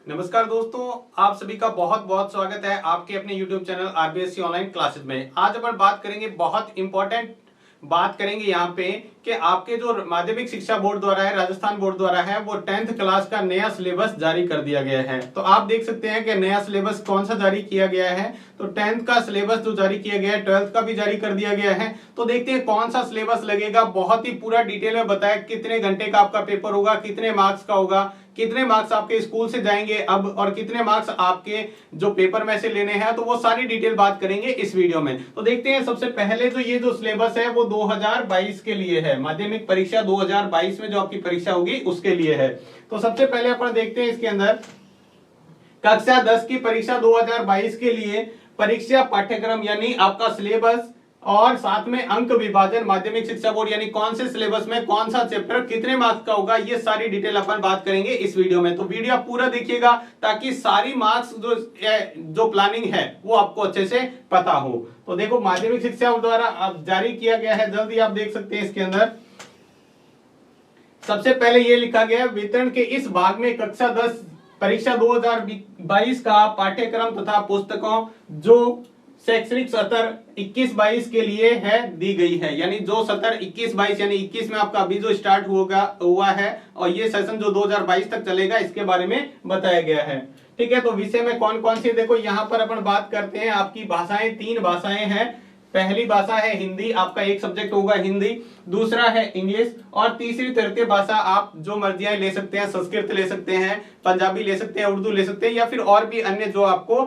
नमस्कार दोस्तों, आप सभी का बहुत बहुत स्वागत है आपके अपने YouTube channel RBSC online classes में। आज अपन बात करेंगे, बहुत इंपॉर्टेंट बात करेंगे यहाँ पे कि आपके जो माध्यमिक शिक्षा बोर्ड द्वारा है, राजस्थान बोर्ड द्वारा है, वो 10th क्लास का नया सिलेबस जारी कर दिया गया है। तो आप देख सकते हैं कि नया सिलेबस कौन सा जारी किया गया है। तो 10th का सिलेबस जो जारी किया गया है, 12th का भी जारी कर दिया गया है। तो देखते हैं कौन सा सिलेबस लगेगा। बहुत ही पूरा डिटेल में बताया कितने घंटे का आपका पेपर होगा, कितने मार्क्स का होगा, कितने मार्क्स आपके स्कूल से जाएंगे अब, और कितने मार्क्स आपके जो पेपर में से लेने हैं। तो वो सारी डिटेल बात करेंगे इस वीडियो में। तो देखते हैं, सबसे पहले तो ये जो सिलेबस है वो 2022 के लिए है, माध्यमिक परीक्षा 2022 में जो आपकी परीक्षा होगी उसके लिए है। तो सबसे पहले अपन देखते हैं इसके अंदर कक्षा 10 की परीक्षा 2022 के लिए परीक्षा पाठ्यक्रम यानी आपका सिलेबस और साथ में अंक विभाजन माध्यमिक शिक्षा बोर्ड यानी कौन से सिलेबस में कौन सा चैप्टर कितने मार्क्स का होगा, ये सारी डिटेल अपन बात करेंगे इस वीडियो में। तो वीडियो पूरा देखिएगा ताकि सारी मार्क्स जो प्लानिंग है वो आपको अच्छे से पता हो। तो देखो, माध्यमिक शिक्षा बोर्ड द्वारा अब जारी किया गया है, जल्दी आप देख सकते हैं इसके अंदर सबसे पहले ये लिखा गया है, वितरण के इस भाग में कक्षा 10 परीक्षा 2022 का पाठ्यक्रम तथा पुस्तकों जो शैक्षणिक सत्र 21-22 के लिए है दी गई है। यानी जो सत्र 21-22 यानी 21 में आपका अभी जो स्टार्ट हुआ है और ये सेशन जो 2022 तक चलेगा, इसके बारे में बताया गया है। ठीक है, तो विषय में कौन कौन सी, देखो यहाँ पर अपन बात करते हैं। आपकी भाषाएं 3 भाषाएं हैं। पहली भाषा है हिंदी, आपका एक सब्जेक्ट होगा हिंदी, दूसरा है इंग्लिश, और तीसरी तृतीय भाषा आप जो मर्जी ले सकते हैं, संस्कृत ले सकते हैं, पंजाबी ले सकते हैं, उर्दू ले सकते हैं, या फिर और भी अन्य जो आपको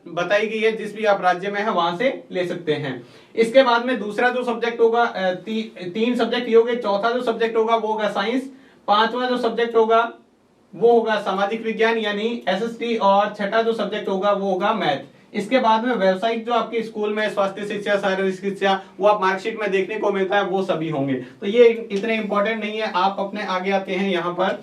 बताई गई है जिस भी आप राज्य में है वहां से ले सकते हैं। इसके बाद में दूसरा जो सब्जेक्ट होगा, 3 सब्जेक्ट ये हो गए। चौथा जो सब्जेक्ट होगा वो होगा साइंस, पांचवा जो सब्जेक्ट होगा वो होगा सामाजिक विज्ञान यानी एसएसटी, और छठा जो सब्जेक्ट होगा वो होगा मैथ। इसके बाद में व्यवसायिक जो आपके स्कूल में स्वास्थ्य शिक्षा, शारीरिक शिक्षा, वो आप मार्कशीट में देखने को मिलता है, वो सभी होंगे। तो ये इतने इंपॉर्टेंट नहीं है। आप अपने आगे आते हैं यहाँ पर।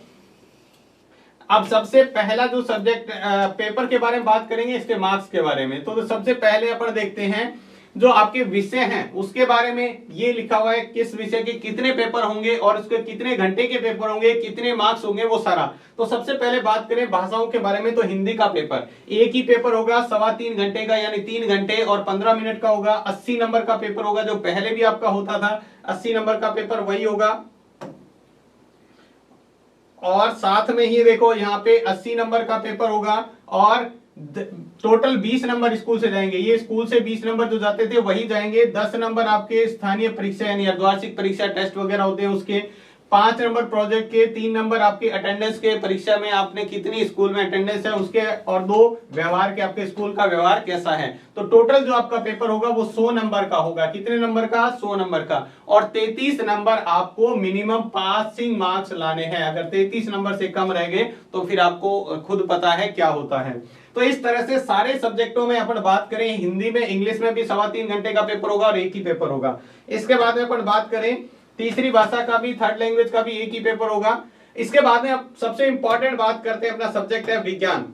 अब सबसे पहला जो सब्जेक्ट पेपर के बारे में बात करेंगे, इसके मार्क्स के बारे में। तो सबसे पहले अपन देखते हैं जो आपके विषय हैं उसके बारे में। ये लिखा हुआ है किस विषय के कितने पेपर होंगे और उसके कितने घंटे के पेपर होंगे, कितने मार्क्स होंगे, वो सारा। तो सबसे पहले बात करें भाषाओं के बारे में, तो हिंदी का पेपर एक ही पेपर होगा 3.25 घंटे का, यानी 3 घंटे और 15 मिनट का होगा। 80 नंबर का पेपर होगा, जो पहले भी आपका होता था 80 नंबर का पेपर वही होगा। और साथ में ही देखो यहाँ पे 80 नंबर का पेपर होगा, और टोटल 20 नंबर स्कूल से जाएंगे। ये स्कूल से 20 नंबर जो जाते थे वही जाएंगे। 10 नंबर आपके स्थानीय परीक्षा यानी अर्धवार्षिक परीक्षा टेस्ट वगैरह होते हैं उसके, 5 नंबर प्रोजेक्ट के, 3 नंबर आपके अटेंडेंस के, परीक्षा में आपने कितनी स्कूल में अटेंडेंस है उसके, और 2 व्यवहार के, आपके स्कूल का व्यवहार कैसा है। तो टोटल जो आपका पेपर होगा वो 100 नंबर का होगा। कितने नंबर का? 100 नंबर का। और 33 नंबर आपको मिनिमम पासिंग मार्क्स लाने हैं। अगर 33 नंबर से कम रह गए तो फिर आपको खुद पता है क्या होता है। तो इस तरह से सारे सब्जेक्टों में अपन बात करें, हिंदी में, इंग्लिश में भी 3.25 घंटे का पेपर होगा और एक ही पेपर होगा। इसके बाद में अपन बात करें तीसरी भाषा का भी, थर्ड लैंग्वेज का भी एक ही पेपर होगा। इसके बाद में अब सबसे इंपॉर्टेंट बात करते हैं, अपना सब्जेक्ट है विज्ञान,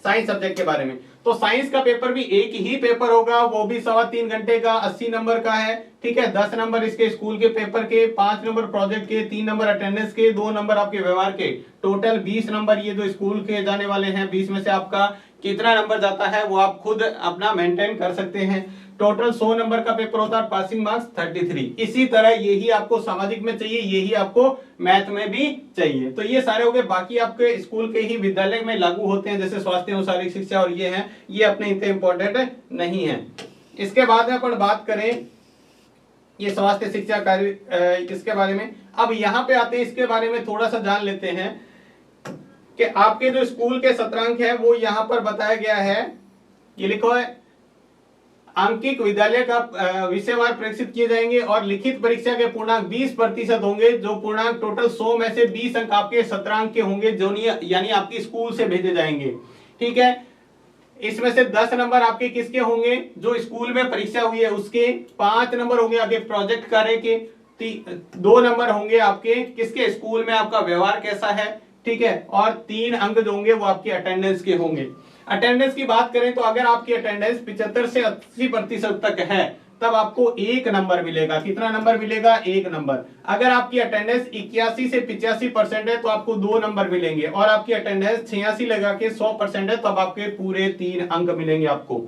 साइंस सब्जेक्ट के बारे में। तो साइंस का पेपर भी एक ही पेपर होगा, वो भी 3.25 घंटे का, 80 नंबर का है। ठीक है, 10 नंबर इसके स्कूल के पेपर के, 5 नंबर प्रोजेक्ट के, 3 नंबर अटेंडेंस के, 2 नंबर आपके व्यवहार के, टोटल 20 नंबर ये जो स्कूल के जाने वाले हैं। 20 में से आपका कितना नंबर जाता है वो आप खुद अपना मेंटेन कर सकते हैं। टोटल 100 नंबर का पेपर होता है, पासिंग मार्क्स 33। इसी तरह यही आपको सामाजिक में चाहिए, यही आपको मैथ में भी चाहिए। तो ये सारे हो गए। बाकी आपके स्कूल के ही विद्यालय में लागू होते हैं, जैसे स्वास्थ्य एवं शारीरिक शिक्षा और ये हैं, ये अपने इतने इंपॉर्टेंट नहीं है। इसके बाद में अपन बात करें ये स्वास्थ्य शिक्षा कार्य, इसके बारे में। अब यहाँ पे आते हैं, इसके बारे में थोड़ा सा जान लेते हैं कि आपके जो स्कूल के सत्रांक है वो यहाँ पर बताया गया है। ये लिखो है, आंकिक विद्यालय का विषयवार परीक्षित किए जाएंगे और लिखित परीक्षा के पूर्णांक 20% होंगे। जो पूर्णांक टोटल 100 में से 20 अंक आपके सत्रांक के होंगे, जो यानी आपकी स्कूल से भेजे जाएंगे। ठीक है, इसमें से 10 नंबर आपके किसके होंगे? जो स्कूल में परीक्षा हुई है उसके। 5 नंबर होंगे आपके प्रोजेक्ट कार्य के। 2 नंबर होंगे आपके किसके? स्कूल में आपका व्यवहार कैसा है। ठीक है, और 3 अंक जो होंगे वो आपके अटेंडेंस के होंगे। अटेंडेंस की बात करें तो अगर आपकी अटेंडेंस 75 से 80% तक है तब आपको 1 नंबर मिलेगा। कितना नंबर मिलेगा? 1 नंबर। अगर आपकी अटेंडेंस 81 से 85% है तो आपको 2 नंबर मिलेंगे, और आपकी अटेंडेंस 86 लगा के 100% है तब आपके पूरे 3 अंक मिलेंगे आपको।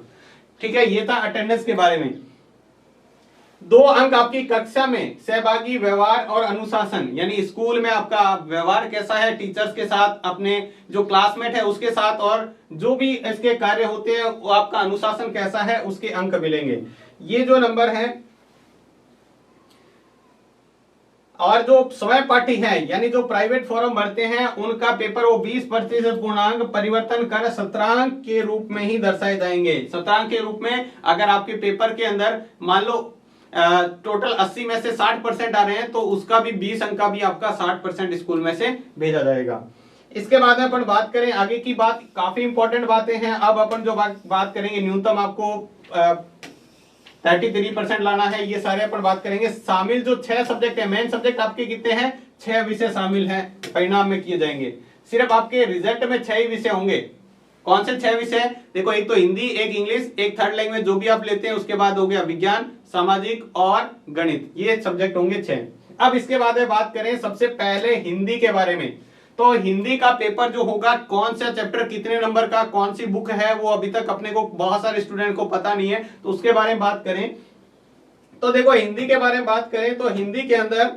ठीक है, ये था अटेंडेंस के बारे में। 2 अंक आपकी कक्षा में सहभागी व्यवहार और अनुशासन, यानी स्कूल में आपका व्यवहार कैसा है टीचर्स के साथ, अपने जो क्लासमेट है उसके साथ, और जो भी इसके कार्य होते हैं वो आपका अनुशासन कैसा है उसके अंक मिलेंगे। ये जो नंबर है, और जो स्वयं पाठी है यानी जो प्राइवेट फॉर्म भरते हैं उनका पेपर वो 20% पूर्णांक परिवर्तन कर शतरांक के रूप में ही दर्शाए जाएंगे। शतरांक के रूप में अगर आपके पेपर के अंदर मान लो टोटल 80 में से 60% आ रहे हैं तो उसका भी 20 अंक का भी आपका 60% स्कूल में से भेजा जाएगा। इसके बाद में अपन बात करें आगे की बात, काफी इंपॉर्टेंट बातें हैं। अब अपन जो बात करेंगे, न्यूनतम आपको 33% लाना है, ये सारे अपन बात करेंगे। शामिल जो 6 सब्जेक्ट है, मेन सब्जेक्ट आपके कितने हैं? 6 विषय शामिल हैं, परिणाम में किए जाएंगे। सिर्फ आपके रिजल्ट में 6 ही विषय होंगे। कौन से 6 विषय? देखो, एक तो हिंदी, एक इंग्लिश, एक थर्ड लैंग्वेज जो भी आप लेते हैं, उसके बाद हो गया विज्ञान, सामाजिक और गणित, ये सब्जेक्ट होंगे 6। अब इसके बाद में बात करें सबसे पहले हिंदी के बारे में, तो हिंदी का पेपर जो होगा, कौन सा चैप्टर कितने नंबर का, कौन सी बुक है, वो अभी तक अपने को बहुत सारे स्टूडेंट को पता नहीं है, तो उसके बारे में बात करें तो देखो, हिंदी के बारे में बात करें तो हिंदी के अंदर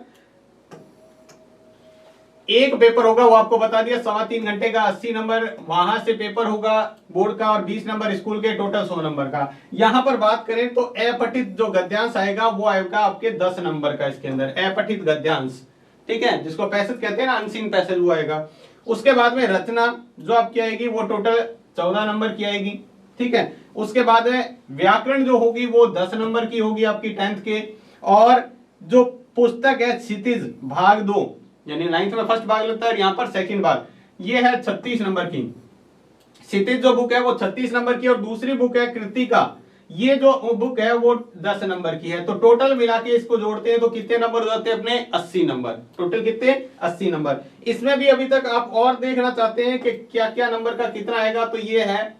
एक पेपर होगा, वो आपको बता दिया 3.25 घंटे का, 80 नंबर वहां से पेपर होगा बोर्ड का, और 20 नंबर स्कूल के, टोटल 100 नंबर का। यहां पर बात करें तो अपठित जो गद्यांश आएगा वो आएगा आपके 10 नंबर का, इसके अंदर अपठित गद्यांश, ठीक है, जिसको पैसेज कहते हैं ना, अनसीन पैसेज, वो आएगा। उसके बाद में रचना जो आपकी आएगी वो टोटल 14 नंबर की आएगी, ठीक है। उसके बाद में व्याकरण जो होगी वो 10 नंबर की होगी आपकी 10th के। और जो पुस्तक है क्षितिज भाग 2, यानी 9th में फर्स्ट भाग लगता है, यहाँ पर सेकंड भाग, ये है 36 नंबर की। क्षितिज जो बुक है वो 36 नंबर की, और दूसरी बुक है कृतिका, ये जो बुक है वो 10 नंबर की है। तो टोटल मिला के इसको जोड़ते हैं तो कितने नंबर हो जाते हैं अपने? 80 नंबर। टोटल कितने? 80 नंबर। इसमें भी अभी तक आप और देखना चाहते हैं कि क्या क्या नंबर का कितना आएगा, तो ये है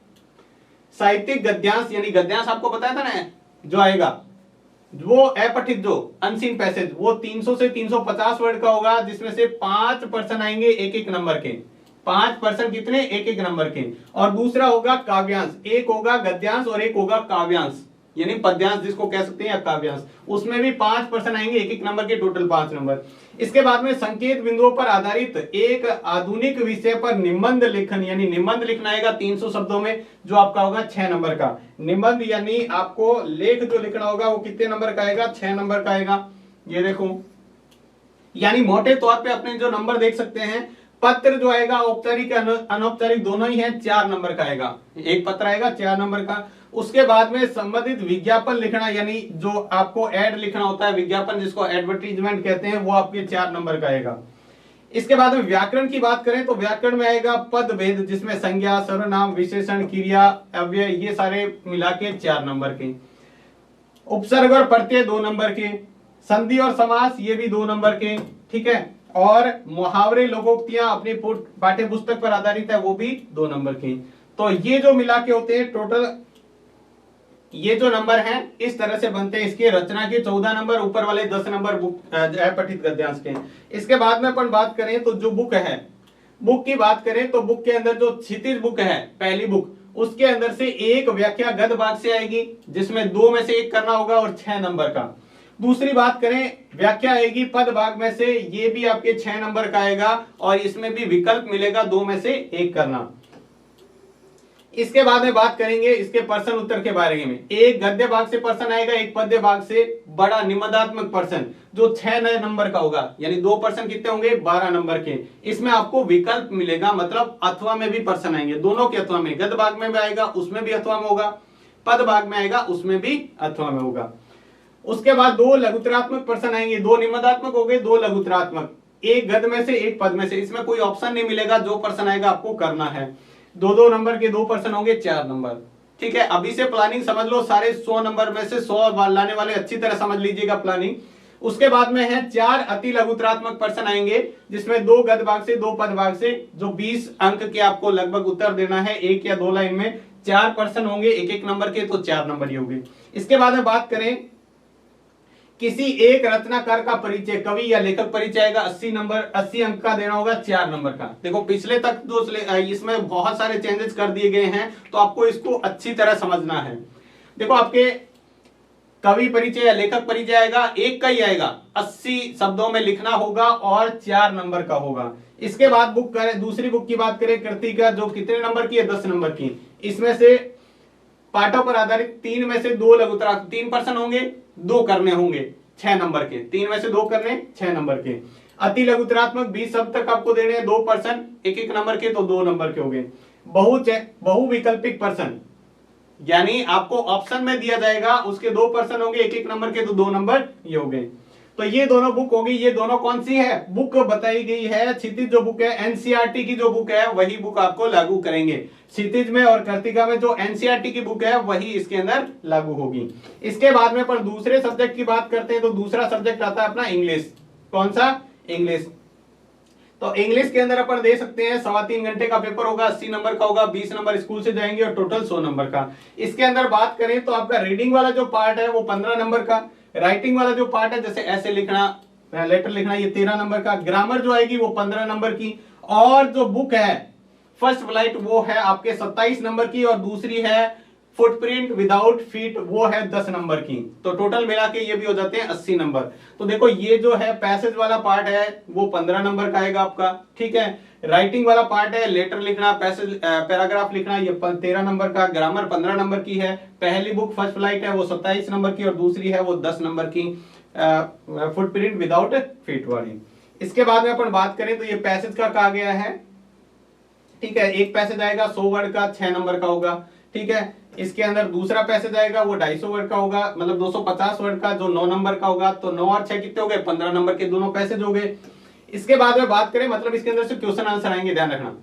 साहित्यिक गद्यांश, यानी गद्यांश आपको बताया था ना जो आएगा, वो अपठित जो अनसीन पैसेज, वो 300 से 350 वर्ड का होगा, जिसमें से 5% आएंगे एक एक नंबर के। 5% कितने? एक एक नंबर के। और दूसरा होगा काव्यांश, एक होगा गद्यांश और एक होगा काव्यांश, यानी पद्यांश जिसको कह सकते हैं, या काव्यांश, उसमें भी 5% आएंगे एक एक नंबर के, टोटल 5 नंबर। इसके बाद में संकेत बिंदुओं पर आधारित एक आधुनिक विषय पर निबंध लेखन, यानी निबंध लिखना आएगा 300 शब्दों में, जो आपका होगा 6 नंबर का निबंध, यानी आपको लेख जो लिखना होगा वो कितने नंबर का आएगा? 6 नंबर का आएगा। ये देखो, यानी मोटे तौर पे अपने जो नंबर देख सकते हैं, पत्र जो आएगा औपचारिक अनौपचारिक दोनों ही है, 4 नंबर का आएगा, एक पत्र आएगा 4 नंबर का। उसके बाद में संबंधित विज्ञापन लिखना, यानी जो आपको एड लिखना होता है, विज्ञापन जिसको एडवर्टीजमेंट कहते हैं, वो आपके 4 नंबर का आएगा। इसके बाद में व्याकरण की बात करें तो व्याकरण में आएगा पद भेद, जिसमें संज्ञा, सर्वनाम, विशेषण, क्रिया, अव्यय, ये सारे मिला के 4 नंबर के। उपसर्ग और प्रत्यय 2 नंबर के। संधि और समास ये भी 2 नंबर के, ठीक है। और मुहावरे, लोकोक्तियां अपनी पाठ्य पुस्तक पर आधारित है, वो भी 2 नंबर की। तो ये जो मिला के होते हैं टोटल, ये जो नंबर हैं इस तरह से बनते हैं। इसके रचना के 14 नंबर, ऊपर वाले 10 नंबर बुक अपठित गद्यांश के। इसके बाद में अपन बात करें तो जो बुक है, बुक की बात करें तो बुक के अंदर जो क्षितिज बुक है, पहली बुक, उसके अंदर से एक व्याख्या गद्य भाग से आएगी, जिसमें 2 में से 1 करना होगा, और 6 नंबर का। दूसरी बात करें, व्याख्या आएगी पद भाग में से, ये भी आपके 6 नंबर का आएगा, और इसमें भी विकल्प मिलेगा 2 में से 1 करना। इसके बाद में बात करेंगे इसके प्रश्न उत्तर के बारे में। एक गद्य भाग से प्रश्न आएगा, एक पद्य भाग से बड़ा निबंधात्मक प्रश्न जो 6 नंबर का होगा, यानी 2 प्रश्न कितने होंगे? 12 नंबर के। इसमें आपको विकल्प मिलेगा, मतलब अथवा में भी प्रश्न आएंगे, दोनों के अथवा में, गद्य भाग में भी आएगा उसमें भी अथवा में होगा, पद भाग में आएगा उसमें भी अथवा में होगा। उसके बाद 2 लघुतरात्मक प्रश्न आएंगे, 2 निबंधात्मक हो गए, 2 लघुतरात्मक, एक गद्य में से एक पद में से। इसमें कोई ऑप्शन नहीं मिलेगा, जो प्रश्न आएगा आपको करना है। 2-2 नंबर के 2 प्रश्न होंगे, 4 नंबर, ठीक है। अभी से प्लानिंग समझ लो, सारे 100 नंबर में से 100 लाने वाले अच्छी तरह समझ लीजिएगा प्लानिंग। उसके बाद में है 4 अति लघुतरात्मक प्रश्न आएंगे, जिसमें 2 गद्य भाग से, 2 पद भाग से, जो 20 अंक के आपको लगभग उत्तर देना है, 1 या 2 लाइन में। 4 प्रश्न होंगे एक एक नंबर के, तो 4 नंबर ही होंगे। इसके बाद में बात करें किसी एक रचनाकार का परिचय, कवि या लेखक परिचय आएगा 80 नंबर, 80 अंक का देना होगा 4 नंबर का। देखो पिछले तक जो इसमें बहुत सारे चेंजेस कर दिए गए हैं, तो आपको इसको अच्छी तरह समझना है। देखो आपके कवि परिचय या लेखक परिचय आएगा, एक का ही आएगा, 80 शब्दों में लिखना होगा और 4 नंबर का होगा। इसके बाद बुक करें, दूसरी बुक की बात करें कृतिका, जो कितने नंबर की है, 10 नंबर की। इसमें से पाठों पर आधारित 3 में से 2 लघुतराक, 3 प्रश्न होंगे, 2 करने होंगे 6 नंबर के, 3 में से 2 करने 6 नंबर के। अति लघुतरात्मक 20 शब्द तक आपको देने हैं, 2 प्रश्न 1-1 नंबर के, तो 2 नंबर के हो गए। बहुविकल्पिक प्रश्न, यानी आपको ऑप्शन में दिया जाएगा, उसके 2 प्रश्न होंगे 1-1 नंबर के, तो 2 नंबर ये हो गए। तो ये दोनों बुक होगी। ये दोनों कौन सी है बुक बताई गई है, क्षितिज जो बुक है एनसीईआरटी की जो बुक है वही बुक आपको लागू करेंगे। क्षितिज में और कृतिका में जो एनसीईआरटी की बुक है वही इसके अंदर लागू होगी। इसके बाद में पर दूसरे सब्जेक्ट की बात करते हैं, तो दूसरा सब्जेक्ट आता है अपना इंग्लिश। कौन सा? इंग्लिश। तो इंग्लिश के अंदर अपन दे सकते हैं 3.25 घंटे का पेपर होगा, 80 नंबर का होगा, 20 नंबर स्कूल से जाएंगे और टोटल 100 नंबर का। इसके अंदर बात करें तो आपका रीडिंग वाला जो पार्ट है वो 15 नंबर का, राइटिंग वाला जो पार्ट है जैसे ऐसे लिखना, लेटर लिखना, ये 13 नंबर का, ग्रामर जो आएगी वो 15 नंबर की, और जो बुक है फर्स्ट फ्लाइट वो है आपके 27 नंबर की, और दूसरी है फुटप्रिंट विदाउट फीट वो है 10 नंबर की। तो टोटल मिला के ये भी हो जाते हैं 80 नंबर। तो देखो ये जो है पैसेज वाला पार्ट है वो 15 नंबर का आएगा आपका, ठीक है। राइटिंग वाला पार्ट है लेटर लिखना, पैसेज पैराग्राफ लिखना, ये 13 नंबर का, ग्रामर 15 नंबर की है। पहली बुक फर्स्ट फ्लाइट है वो 27 नंबर की, और दूसरी है वो 10 नंबर की फुटप्रिंट विदाउट फीट वाली। इसके बाद में अपन बात करें तो ये पैसेज का कहा गया है, ठीक है। एक पैसेज आएगा 100 वर्ड का, 6 नंबर का होगा, ठीक है। इसके अंदर दूसरा पैसेज आएगा वो 250 वर्ड का होगा, मतलब 250 वर्ड का, जो 9 नंबर का होगा। तो 9 और 6 कितने हो गए? 15 नंबर के दोनों पैसेज हो गए। इसके बाद में बात करें, मतलब इसके अंदर से क्वेश्चन आंसर आएंगे, ध्यान रखना।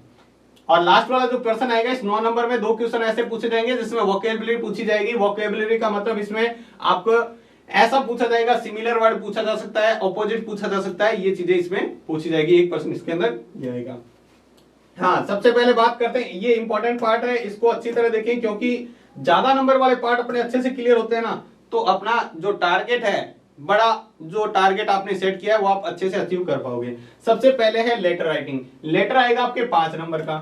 और लास्ट वाला जो प्रश्न आएगा इस 9 नंबर में 2 क्वेश्चन ऐसे पूछे जाएंगे जिसमें वोकेबुलरी पूछी जाएगी। वोकेबुलरी का मतलब इसमें आपको ऐसा पूछा जाएगा, सिमिलर वर्ड पूछा जा सकता है, ऑपोजिट पूछा जा सकता है, ये चीजें इसमें पूछी जाएगी। 1 प्रश्न इसके अंदर जाएगा। हाँ, सबसे पहले बात करते हैं, ये इंपॉर्टेंट पार्ट है, इसको अच्छी तरह देखें, क्योंकि ज्यादा नंबर वाले पार्ट अपने अच्छे से क्लियर होते हैं ना, तो अपना जो टारगेट है, बड़ा जो टारगेट आपने सेट किया है वो आप अच्छे से अचीव कर पाओगे। सबसे पहले है लेटर राइटिंग। लेटर आएगा आपके 5 नंबर का,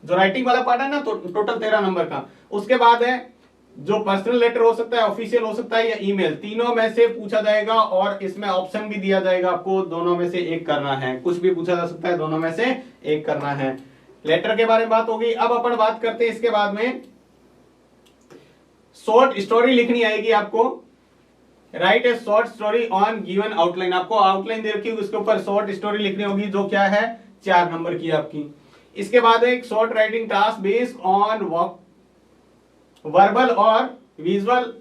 जो राइटिंग वाला पार्ट है ना, तो टोटल 13 नंबर का। उसके बाद है जो पर्सनल लेटर हो सकता है, ऑफिशियल हो सकता है या ईमेल, तीनों में से पूछा जाएगा, और इसमें ऑप्शन भी दिया जाएगा आपको, दोनों में से एक करना है। कुछ भी पूछा जा सकता है, दोनों में से एक करना है। लेटर के बारे में बात होगी। अब अपन बात करते हैं इसके बाद में शॉर्ट स्टोरी लिखनी आएगी आपको। Right A short story on given outline, आपको आउटलाइन दे रखी है, उसके ऊपर शॉर्ट स्टोरी लिखनी होगी, जो क्या है 4 नंबर की आपकी। इसके बाद एक short writing task based on verbal और विजुअल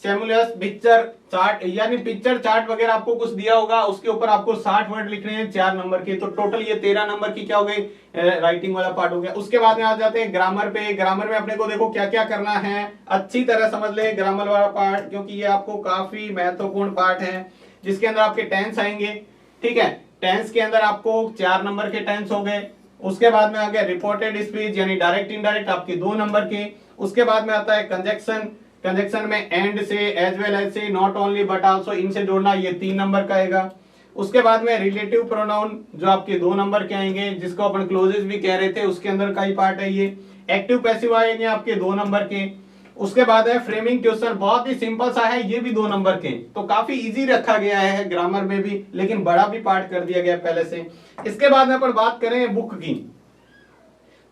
सिमुलस पिक्चर चार्ट, यानी पिक्चर चार्ट वगैरह आपको कुछ दिया होगा, उसके ऊपर आपको 60 वर्ड लिखने हैं 4 नंबर के। तो टोटल ये 13 नंबर की क्या हो गई, राइटिंग वाला पार्ट हो गया। उसके बाद में आ जाते हैं ग्रामर पे। ग्रामर में अपने को देखो क्या क्या करना है, अच्छी तरह समझ ले ग्रामर वाला पार्ट, क्योंकि ये आपको काफी महत्वपूर्ण पार्ट है, जिसके अंदर आपके टेंस आएंगे, ठीक है। टेंस के अंदर आपको 4 नंबर के टेंस हो गए। उसके बाद में आ गया रिपोर्टेड स्पीच, यानी डायरेक्ट इनडायरेक्ट, आपके 2 नंबर के। उसके बाद में आता है कंजक्शन। कंजक्शन में एंड से, एज वेल एज से, नॉट ओनली बट आल्सो, इनसे जोड़ना, ये 3 नंबर का आएगा। उसके बाद में रिलेटिव प्रोनाउन, जो आपके 2 नंबर के आएंगे, जिसको अपन क्लोजेस भी कह रहे थे, उसके अंदर का ही पार्ट है ये। एक्टिव पैसिव आएंगे आपके 2 नंबर के। उसके बाद है फ्रेमिंग क्वेश्चन, बहुत ही सिंपल सा है, ये भी 2 नंबर के। तो काफी इजी रखा गया है ग्रामर में भी, लेकिन बड़ा भी पार्ट कर दिया गया पहले से। इसके बाद में अपन बात करें बुक की,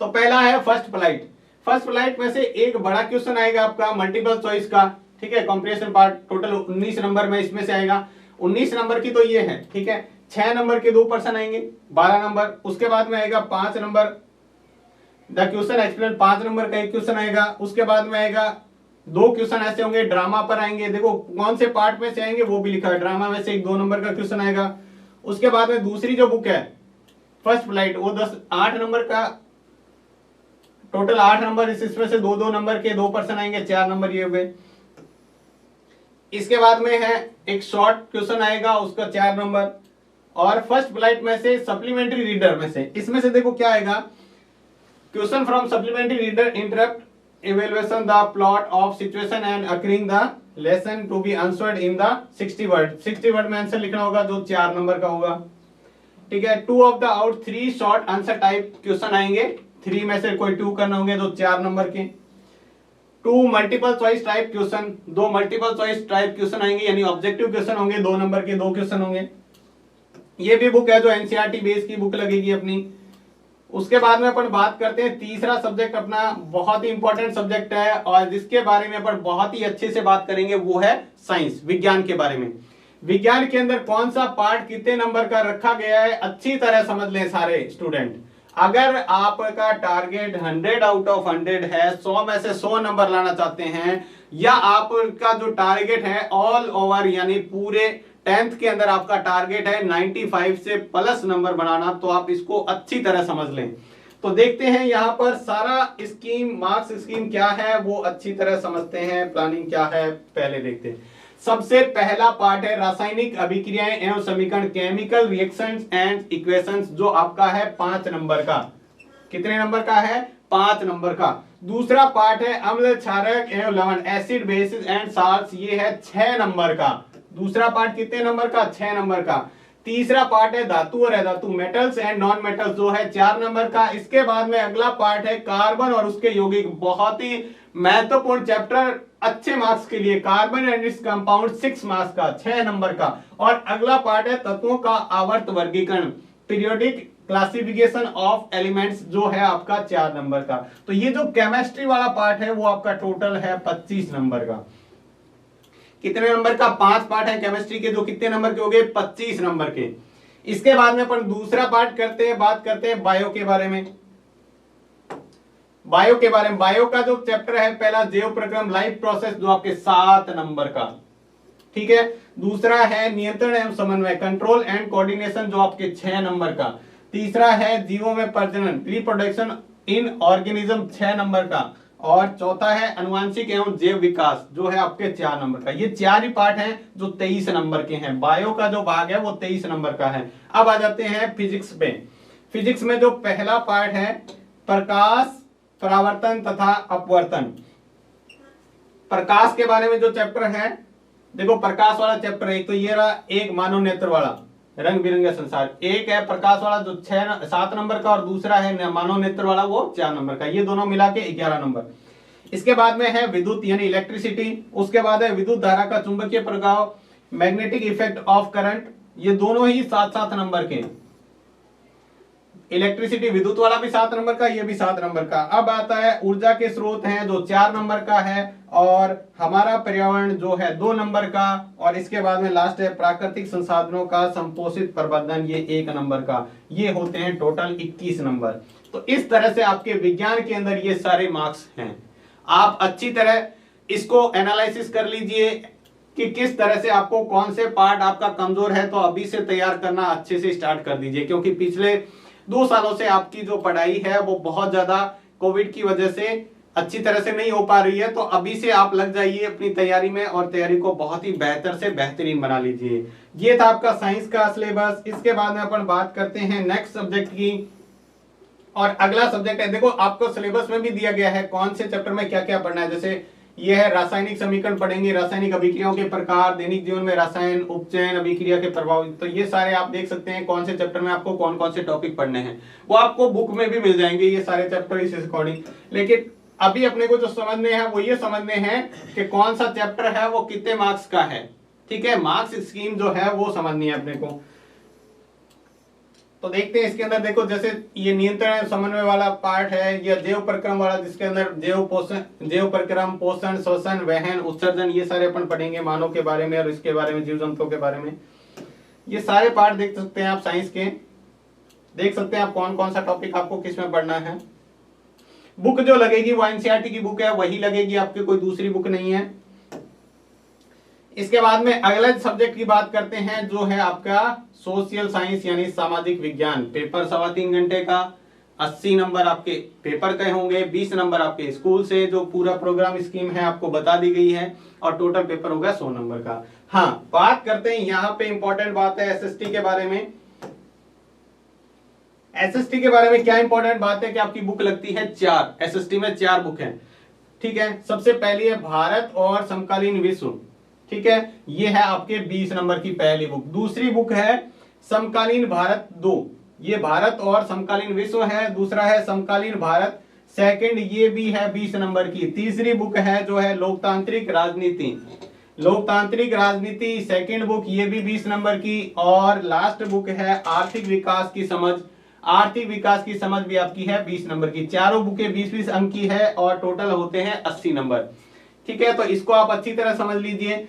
तो पहला है फर्स्ट फ्लाइट। फर्स्ट फ्लाइट में से एक बड़ा क्वेश्चन आएगा आपका मल्टीपल चॉइस का, ठीक है, कॉम्प्रिहेंशन पार्ट, टोटल 19 नंबर में इसमें से आएगा। 19 नंबर की तो ये है, ठीक है। 6 नंबर के 2 प्रश्न आएंगे, 12 नंबर। उसके बाद में आएगा 5 number the question explain, 5 number का एक क्वेश्चन आएगा। उसके बाद में आएगा 2 क्वेश्चन ऐसे होंगे ड्रामा पर आएंगे, देखो कौन से पार्ट में से आएंगे वो भी लिखा है, ड्रामा में से एक 2 नंबर का क्वेश्चन आएगा। उसके बाद में दूसरी जो बुक है फर्स्ट फ्लाइट, वो 8 नंबर का, टोटल 8 नंबर, इसमें से 2-2 नंबर के 2 प्रश्न आएंगे, 4 नंबर ये हो गए। इसके बाद में है एक शॉर्ट क्वेश्चन आएगा, उसका 4 नंबर। और फर्स्ट फ्लाइट में से सप्लीमेंट्री रीडर में से, इसमें से देखो क्या आएगा, question from supplementary reader interpret evaluation the plot of situation and occurring the lesson to be answered in the 60 word. 60 word में आंसर लिखना होगा जो 4 नंबर का होगा। ठीक है, 2 of the out 3 short answer type question आएंगे, 3 में से कोई 2 करना होंगे तो 4 नंबर के। 2 multiple choice type question, 2 multiple choice type question आएंगे, यानी ऑब्जेक्टिव क्वेश्चन होंगे, 2 नंबर के 2 क्वेश्चन होंगे। ये भी बुक है जो एनसीईआरटी बेस की बुक लगेगी अपनी। उसके बाद में अपन बात करते हैं तीसरा सब्जेक्ट अपना, बहुत ही इंपॉर्टेंट सब्जेक्ट है और जिसके बारे में अपन बहुत ही अच्छे से बात करेंगे, वो है साइंस, विज्ञान के बारे में। विज्ञान के अंदर कौन सा पार्ट कितने नंबर का रखा गया है अच्छी तरह समझ लें सारे स्टूडेंट। अगर आपका टारगेट 100 आउट ऑफ 100 है, 100 में से 100 नंबर लाना चाहते हैं, या आपका जो टारगेट है ऑल ओवर यानी पूरे 10th के अंदर आपका टारगेट है 95 से प्लस नंबर बनाना, तो आप इसको अच्छी तरह समझ लें। तो देखते हैं यहाँ पर सारा स्कीम, मार्क्स स्कीम क्या है वो अच्छी तरह समझते हैं, प्लानिंग क्या है पहले देखते हैं। सबसे पहला पार्ट है रासायनिक अभिक्रियाएं एवं समीकरण, केमिकल रिएक्शंस एंड इक्वेशंस, जो आपका है 5 नंबर का। कितने नंबर का है? 5 नंबर का। दूसरा पार्ट है अम्ल क्षारक एवं लवण, एसिड बेसिस एंड साल्ट्स, ये है 6 नंबर का। दूसरा पार्ट कितने नंबर का? 6 नंबर का। तीसरा पार्ट है धातु और अधातु, मेटल्स एंड नॉन मेटल्स, जो है 4 नंबर का। इसके बाद में अगला पार्ट है कार्बन और उसके यौगिक, बहुत ही महत्वपूर्ण चैप्टर अच्छे मार्क्स के लिए, carbon and its compound, 6 marks का, 6 नंबर का। और अगला पार्ट है तत्वों का आवर्त वर्गीकरण, पीरियोडिक क्लासिफिकेशन ऑफ एलिमेंट्स, जो है आपका 4 नंबर का। तो ये जो केमिस्ट्री वाला पार्ट है वो आपका टोटल है 25 नंबर का। कितने नंबर का? 5 पार्ट है केमिस्ट्री के, जो कितने नंबर के हो गए? 25 नंबर के। इसके बाद में अपन दूसरा पार्ट करते हैं, बात करते हैं बायो के बारे में। बायो के बारे में, बायो का जो चैप्टर है पहला जैव प्रक्रम, लाइफ प्रोसेस, जो आपके 7 नंबर का। ठीक है। दूसरा है नियंत्रण एवं समन्वय, कंट्रोल एंड कोऑर्डिनेशन, जो आपके 6 नंबर का। तीसरा है जीवों में प्रजनन, रिप्रोडक्शन इन ऑर्गेनिज्म, 6 नंबर का। और चौथा है अनुवांशिक एवं जैव विकास, जो है आपके 4 नंबर का। ये 4 ही पार्ट हैं जो 23 नंबर के हैं। बायो का जो भाग है वो 23 नंबर का है। अब आ जाते हैं फिजिक्स पे। फिजिक्स में जो पहला पार्ट है प्रकाश, परावर्तन तथा अपवर्तन। प्रकाश के बारे में जो चैप्टर है, देखो प्रकाश वाला चैप्टर एक तो ये रहा, एक मानव नेत्र वाला रंग बिरंगे संसार, एक है प्रकाश वाला जो 7 नंबर का, और दूसरा है मानव नेत्र वाला वो 4 नंबर का। ये दोनों मिला के 11 नंबर। इसके बाद में है विद्युत यानी इलेक्ट्रिसिटी। उसके बाद है विद्युत धारा का चुंबकीय प्रभाव, मैग्नेटिक इफेक्ट ऑफ करंट, ये दोनों ही 7-7 नंबर के। इलेक्ट्रिसिटी विद्युत वाला भी 7 नंबर का, ये भी 7 नंबर का। अब आता है ऊर्जा के स्रोत हैं, जो 4 नंबर का है, और हमारा पर्यावरण जो है 2 नंबर का। और इसके बाद में लास्ट है प्राकृतिक संसाधनों का संपोषित प्रबंधन, ये 1 नंबर का। ये होते हैं टोटल 21 नंबर। तो इस तरह से आपके विज्ञान के अंदर ये सारे मार्क्स हैं। आप अच्छी तरह इसको एनालिसिस कर लीजिए कि किस तरह से आपको कौन से पार्ट आपका कमजोर है, तो अभी से तैयार करना अच्छे से स्टार्ट कर दीजिए, क्योंकि पिछले 2 सालों से आपकी जो पढ़ाई है वो बहुत ज्यादा कोविड की वजह से अच्छी तरह से नहीं हो पा रही है। तो अभी से आप लग जाइए अपनी तैयारी में और तैयारी को बहुत ही बेहतर से बेहतरीन बना लीजिए। ये था आपका साइंस का सिलेबस। इसके बाद में अपन बात करते हैं नेक्स्ट सब्जेक्ट की, और अगला सब्जेक्ट है, देखो आपको सिलेबस में भी दिया गया है कौन से चैप्टर में क्या क्या पढ़ना है। जैसे ये है रासायनिक समीकरण पढ़ेंगे, रासायनिक अभिक्रियाओं के प्रकार, दैनिक जीवन में रसायन, उपचयन, अभिक्रिया के प्रभाव। तो ये सारे आप देख सकते हैं कौन से चैप्टर में आपको कौन कौन से टॉपिक पढ़ने हैं, वो आपको बुक में भी मिल जाएंगे ये सारे चैप्टर इस अकॉर्डिंग। लेकिन अभी अपने को जो समझने हैं वो ये समझने हैं कि कौन सा चैप्टर है वो कितने मार्क्स का है। ठीक है, मार्क्स स्कीम जो है वो समझनी है अपने को। तो देखते हैं इसके अंदर, देखो जैसे ये नियंत्रण समन्वय वाला पार्ट है, या जैव प्रक्रम वाला, जिसके अंदर जैव प्रक्रम, पोषण, श्वसन, वहन, उत्सर्जन, ये सारे अपन पढ़ेंगे मानव के बारे में और इसके बारे में, जीव जंतुओं के बारे में। ये सारे पार्ट देख सकते हैं आप साइंस के, देख सकते हैं आप कौन कौन सा टॉपिक आपको किस में पढ़ना है। बुक जो लगेगी वो एनसीईआरटी की बुक है, वही लगेगी, आपकी कोई दूसरी बुक नहीं है। इसके बाद में अगला सब्जेक्ट की बात करते हैं, जो है आपका सोशल साइंस यानी सामाजिक विज्ञान। पेपर 3.25 घंटे का, 80 नंबर आपके पेपर के होंगे, 20 नंबर आपके स्कूल से जो पूरा प्रोग्राम स्कीम है आपको बता दी गई है, और टोटल पेपर होगा 100 नंबर का। हाँ, बात करते हैं यहाँ पे इंपॉर्टेंट बात है एसएसटी के बारे में। एसएसटी के बारे में क्या इंपॉर्टेंट बात है कि आपकी बुक लगती है 4, एसएसटी में 4 बुक है। ठीक है, सबसे पहली है भारत और समकालीन विश्व, ठीक है, ये है आपके 20 नंबर की पहली बुक। दूसरी बुक है समकालीन भारत 2, ये भारत और समकालीन विश्व है। दूसरा है समकालीन भारत सेकंड, ये भी है 20 नंबर की। तीसरी बुक है जो है लोकतांत्रिक राजनीति, लोकतांत्रिक राजनीति सेकंड बुक, ये भी 20 नंबर की। और लास्ट बुक है आर्थिक विकास की समझ, आर्थिक विकास की समझ भी आपकी है 20 नंबर की। चारों बुकें 20-20 अंक की है और टोटल होते हैं 80 नंबर। ठीक है, तो इसको आप अच्छी तरह समझ लीजिए।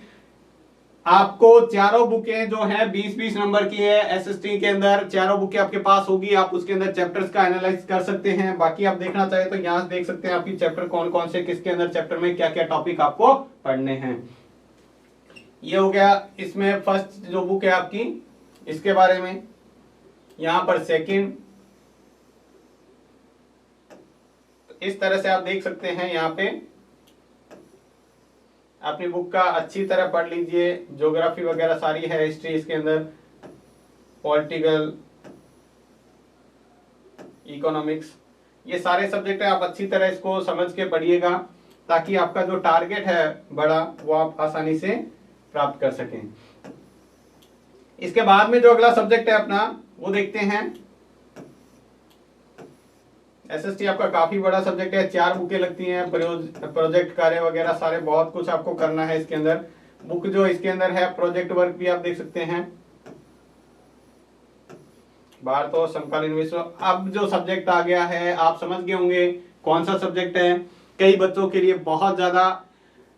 आपको चारों बुकें जो है 20-20 नंबर की है, एसएसटी के अंदर चारों बुकें आपके पास होगी। आप उसके अंदर चैप्टर्स का एनालाइज कर सकते हैं। बाकी आप देखना चाहे तो यहां देख सकते हैं आपकी चैप्टर कौन कौन से, किसके अंदर चैप्टर में क्या क्या टॉपिक आपको पढ़ने हैं। ये हो गया इसमें फर्स्ट जो बुक है आपकी, इसके बारे में। यहां पर सेकंड, इस तरह से आप देख सकते हैं। यहां पे अपनी बुक का अच्छी तरह पढ़ लीजिए। ज्योग्राफी वगैरह सारी है, हिस्ट्री इसके अंदर, पॉलिटिकल, इकोनॉमिक्स, ये सारे सब्जेक्ट है। आप अच्छी तरह इसको समझ के पढ़िएगा ताकि आपका जो टारगेट है बड़ा वो आप आसानी से प्राप्त कर सकें। इसके बाद में जो अगला सब्जेक्ट है अपना वो देखते हैं। एसएसटी आपका काफी बड़ा सब्जेक्ट है, 4 बुकें लगती हैं, प्रोजेक्ट कार्य वगैरह सारे बहुत कुछ आपको करना है इसके अंदर। बुक जो इसके अंदर है प्रोजेक्ट वर्क भी आप देख सकते हैं, भारत और समकालीन विश्व। अब जो सब्जेक्ट आ गया है आप समझ गए होंगे कौन सा सब्जेक्ट है। कई बच्चों के लिए बहुत ज्यादा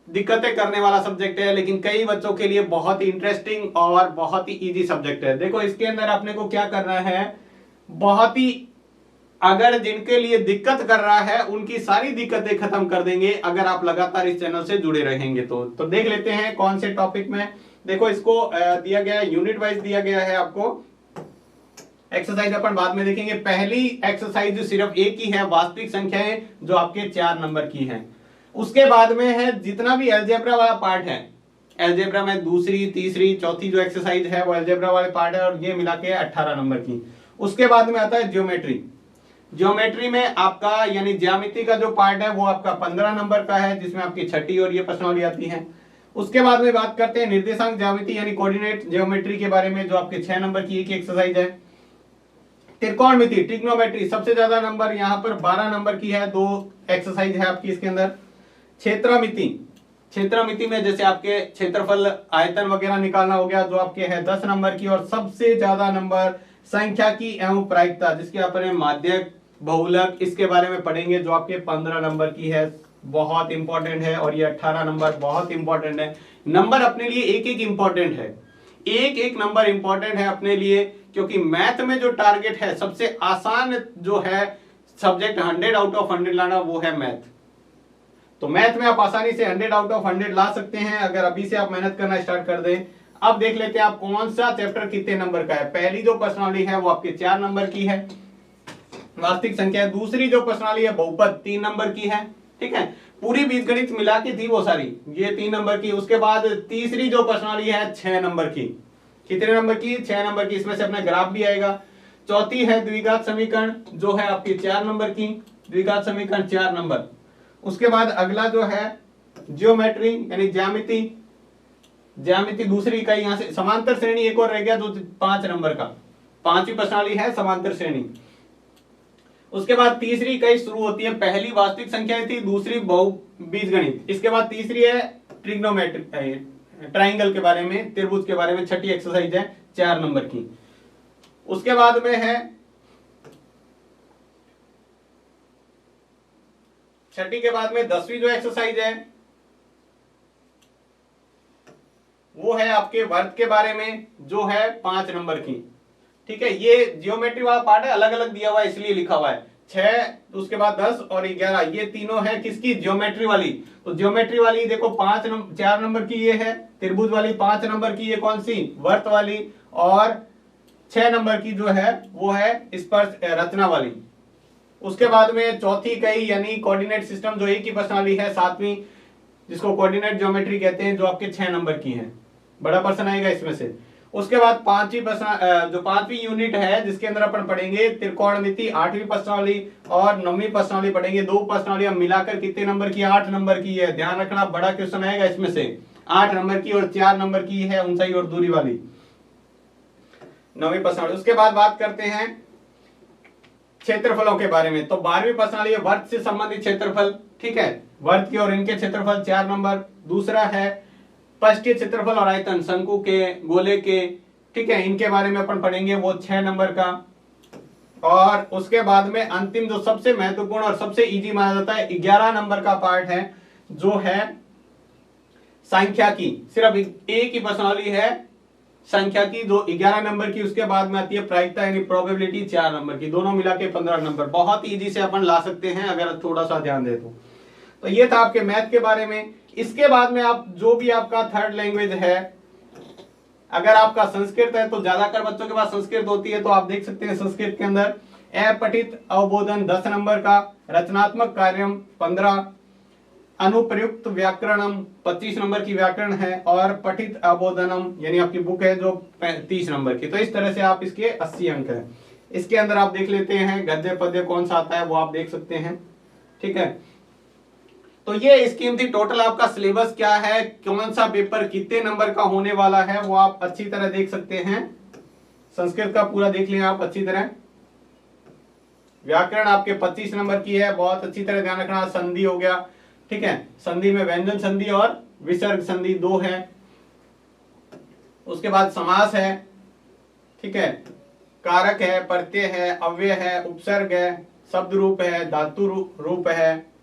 दिक्कतें करने वाला सब्जेक्ट है, लेकिन कई बच्चों के लिए बहुत ही इंटरेस्टिंग और बहुत ही इजी सब्जेक्ट है। देखो इसके अंदर अपने को क्या करना है, बहुत ही, अगर जिनके लिए दिक्कत कर रहा है उनकी सारी दिक्कतें खत्म कर देंगे अगर आप लगातार इस चैनल से जुड़े रहेंगे। तो देख लेते हैं कौन से टॉपिक में। देखो इसको दिया गया है, यूनिट वाइज दिया गया है आपको। एक्सरसाइज अपन बाद में देखेंगे। पहली एक्सरसाइज जो सिर्फ एक ही है, वास्तविक संख्याएं, जो आपके 4 नंबर की है। उसके बाद में है जितना भी अलजेब्रा वाला पार्ट है, अलजेब्रा में दूसरी, तीसरी, चौथी जो एक्सरसाइज है वो अलजेब्रा वाले पार्ट है और ये मिला के 18 नंबर की। उसके बाद में आता है ज्योमेट्री। ज्योमेट्री में आपका यानी ज्यामिति का जो पार्ट है वो आपका 15 नंबर का है, जिसमें आपकी छठी और ये प्रश्नावली आती है। उसके बाद में बात करते हैं निर्देशांक ज्यामिति यानी कोऑर्डिनेट ज्योमेट्री के बारे में, जो आपके 6 नंबर की एक एक्सरसाइज है। त्रिकोणमिति, ट्रिग्नोमेट्री, सबसे ज्यादा नंबर यहाँ पर 12 नंबर की है, 2 एक्सरसाइज है आपकी इसके अंदर। क्षेत्रमिति, क्षेत्रमिति में जैसे आपके क्षेत्रफल, आयतन वगैरह निकालना हो गया, जो आपके है 10 नंबर की। और सबसे ज्यादा नंबर संख्या की एवं प्रायिकता, जिसके अपन माध्यक, बहुलक, इसके बारे में पढ़ेंगे, जो आपके 15 नंबर की है, बहुत इंपॉर्टेंट है। और ये 18 नंबर बहुत इंपॉर्टेंट है। नंबर अपने लिए एक एक इंपॉर्टेंट है, एक एक नंबर इंपॉर्टेंट है अपने लिए, क्योंकि मैथ में जो टारगेट है, सबसे आसान जो है सब्जेक्ट 100 आउट ऑफ 100 लाना, वो है मैथ। तो मैथ में आप आसानी से 100 आउट ऑफ 100 ला सकते हैं अगर अभी से आप मेहनत करना स्टार्ट कर दें। अब देख लेते हैं आप कौन सा चैप्टर कितने नंबर का है। पहली जो प्रश्नावली है वो आपके 4 नंबर की है, वास्तविक संख्या। दूसरी जो प्रश्नावली है बहुपद 3 नंबर की है, ठीक है, पूरी बीजगणित मिला के थी वो सारी, ये 3 नंबर की। उसके बाद तीसरी जो प्रश्नावली है 6 नंबर की, कितने नंबर की, 6 नंबर की, इसमें से अपना ग्राफ भी आएगा। चौथी है द्विघात समीकरण, जो है आपकी 4 नंबर की, द्विघात समीकरण 4 नंबर। उसके बाद अगला जो है ज्योमेट्री यानी ज्यामिति, ज्यामिति दूसरी इकाई। यहां से समांतर श्रेणी एक और रह गया, जो 5 नंबर का, 5वीं प्रश्नावली है समांतर श्रेणी। उसके बाद तीसरी इकाई शुरू होती है, पहली वास्तविक संख्याएं थी, दूसरी बीजगणित। इसके बाद तीसरी है ट्रिग्नोमेट्री, ट्राइंगल के बारे में, त्रिभुज के बारे में, छठी एक्सरसाइज है 4 नंबर की। उसके बाद में है छठी के बाद में 10वीं जो एक्सरसाइज है वो है आपके वर्ग के बारे में, जो है 5 नंबर की। ठीक है, ये जियोमेट्री वाला पार्ट है, अलग अलग दिया हुआ है इसलिए लिखा हुआ है 6, उसके बाद 10 और 11, ये तीनों है किसकी, ज्योमेट्री वाली। तो ज्योमेट्री वाली देखो 4 नंबर की ये है, त्रिभुज वाली 5 नंबर की ये कौन सी, वर्त वाली, और 6 नंबर की जो है वो है स्पर्श रचना वाली। उसके बाद में चौथी इकाई यानी कोऑर्डिनेट सिस्टम, जो एक ही प्रश्नावली है 7वीं, जिसको कोऑर्डिनेट ज्योमेट्री कहते हैं, जो आपके 6 नंबर की है, बड़ा प्रश्न आएगा इसमें से। उसके बाद 5वीं प्रश्न, जो 5वीं यूनिट है जिसके अंदर अपन पढ़ेंगे त्रिकोणमिति, 8वीं प्रश्नावली और 9वीं प्रश्नावली पढ़ेंगे। 2 प्रश्नावली मिलाकर कितने नंबर की, 8 नंबर की है। ध्यान रखना, बड़ा क्वेश्चन आएगा इसमें से, 8 नंबर की और 4 नंबर की है ऊंचाई और दूरी वाली 9वीं प्रश्नावली। उसके बाद बात करते हैं क्षेत्रफलों के बारे में। तो 12वीं प्रश्नावली वर्त से संबंधित क्षेत्रफल, ठीक है, वर्त के और इनके क्षेत्रफल 4 नंबर। दूसरा है पृष्ठीय क्षेत्रफल और आयतन, शंकु के, गोले के, ठीक है, इनके बारे में अपन पढ़ेंगे, वो 6 नंबर का। और उसके बाद में अंतिम जो सबसे महत्वपूर्ण और सबसे इजी माना जाता है 11 नंबर का पार्ट है, जो है सांख्यिकी। सिर्फ एक ही प्रश्नावली है सांख्यिकी जो 11 नंबर की। उसके बाद में आती है प्रायिकता यानी प्रोबेबिलिटी 4 नंबर की, दोनों मिला के 15 नंबर। बहुत इजी से अपन ला सकते हैं अगर थोड़ा सा ध्यान दे तो ये था आपके मैथ के बारे में। इसके बाद में आप जो भी आपका थर्ड लैंग्वेज है, अगर आपका संस्कृत है तो ज्यादातर बच्चों के पास संस्कृत होती है, तो आप देख सकते हैं संस्कृत के अंदर अपठित अवबोधन 10 नंबर का, रचनात्मक कार्यम 15, अनुप्रयुक्त व्याकरणम 25 नंबर की व्याकरण है, और पठित अवबोधनम यानी आपकी बुक है जो 30 नंबर की। तो इस तरह से आप इसके 80 अंक है। इसके अंदर आप देख लेते हैं गद्य पद्य कौन सा आता है वो आप देख सकते हैं, ठीक है। तो ये स्कीम थी। टोटल आपका सिलेबस क्या है, कौन सा पेपर कितने नंबर का होने वाला है, वो आप अच्छी तरह देख सकते हैं। संस्कृत का पूरा देख लिया आप अच्छी तरह। व्याकरण आपके 25 नंबर की है, बहुत अच्छी तरह ध्यान रखना। संधि हो गया, ठीक है, संधि में व्यंजन संधि और विसर्ग संधि 2 है। उसके बाद समास है, ठीक है, कारक है, प्रत्यय है, अव्यय है, उपसर्ग है, शब्द रूप है, धातु रूप है,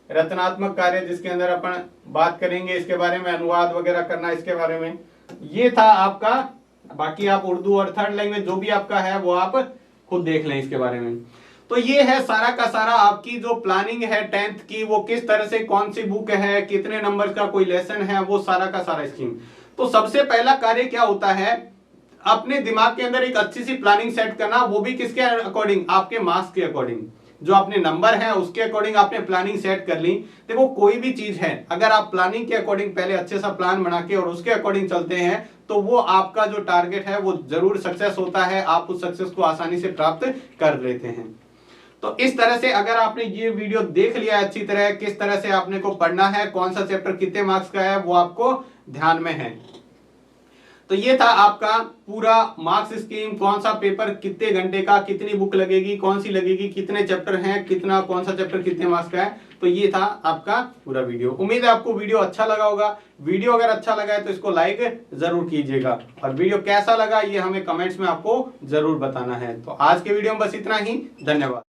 रचनात्मक कार्य जिसके अंदर अपन बात करेंगे इसके बारे में, अनुवाद वगैरह करना इसके बारे में। ये था आपका। बाकी आप उर्दू और थर्ड लैंग्वेज जो भी आपका है वो आप खुद देख लें इसके बारे में। तो ये है सारा का सारा आपकी जो प्लानिंग है 10th की, वो किस तरह से, कौन सी बुक है, कितने नंबर का कोई लेसन है, वो सारा का सारा स्कीम। तो सबसे पहला कार्य क्या होता है, अपने दिमाग के अंदर एक अच्छी सी प्लानिंग सेट करना, वो भी किसके अकॉर्डिंग, आपके मार्क्स के अकॉर्डिंग। जो अपने नंबर है उसके अकॉर्डिंग आपने प्लानिंग सेट कर ली। देखो कोई भी चीज है, अगर आप प्लानिंग के अकॉर्डिंग पहले अच्छे सा प्लान बना के और उसके अकॉर्डिंग चलते हैं तो वो आपका जो टारगेट है वो जरूर सक्सेस होता है, आप उस सक्सेस को आसानी से प्राप्त कर लेते हैं। तो इस तरह से अगर आपने ये वीडियो देख लिया अच्छी तरह, किस तरह से आपने को पढ़ना है, कौन सा चैप्टर कितने मार्क्स का है वो आपको ध्यान में है। तो ये था आपका पूरा मार्क्स स्कीम, कौन सा पेपर कितने घंटे का, कितनी बुक लगेगी, कौन सी लगेगी, कितने चैप्टर हैं, कितना कौन सा चैप्टर कितने मार्क्स का है। तो ये था आपका पूरा वीडियो। उम्मीद है आपको वीडियो अच्छा लगा होगा। वीडियो अगर अच्छा लगा है तो इसको लाइक जरूर कीजिएगा, और वीडियो कैसा लगा ये हमें कमेंट्स में आपको जरूर बताना है। तो आज के वीडियो में बस इतना ही, धन्यवाद।